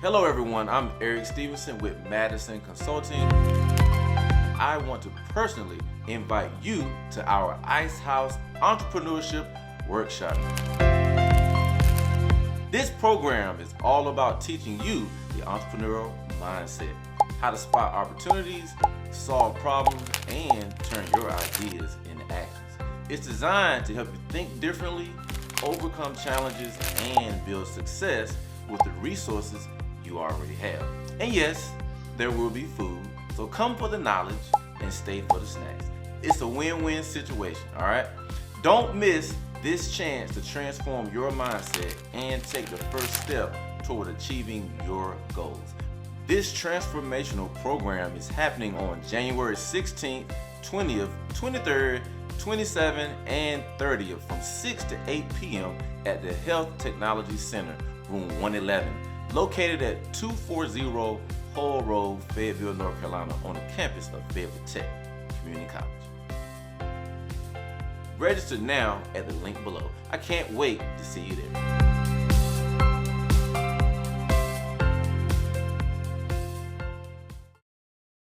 Hello everyone, I'm Eric Stevenson with Madison Consulting. I want to personally invite you to our Ice House Entrepreneurship Workshop. This program is all about teaching you the entrepreneurial mindset, how to spot opportunities, solve problems, and turn your ideas into actions. It's designed to help you think differently, overcome challenges, and build success with the resources you already have. And yes, there will be food, so come for the knowledge and stay for the snacks. It's a win-win situation, all right? Don't miss this chance to transform your mindset and take the first step toward achieving your goals. This transformational program is happening on January 16th, 20th, 23rd, 27th, and 30th from 6 to 8 p.m. at the Health Technology Center, room 111, located at 240 Hull Road, Fayetteville, North Carolina, on the campus of Fayetteville Tech Community College. Register now at the link below. I can't wait to see you there.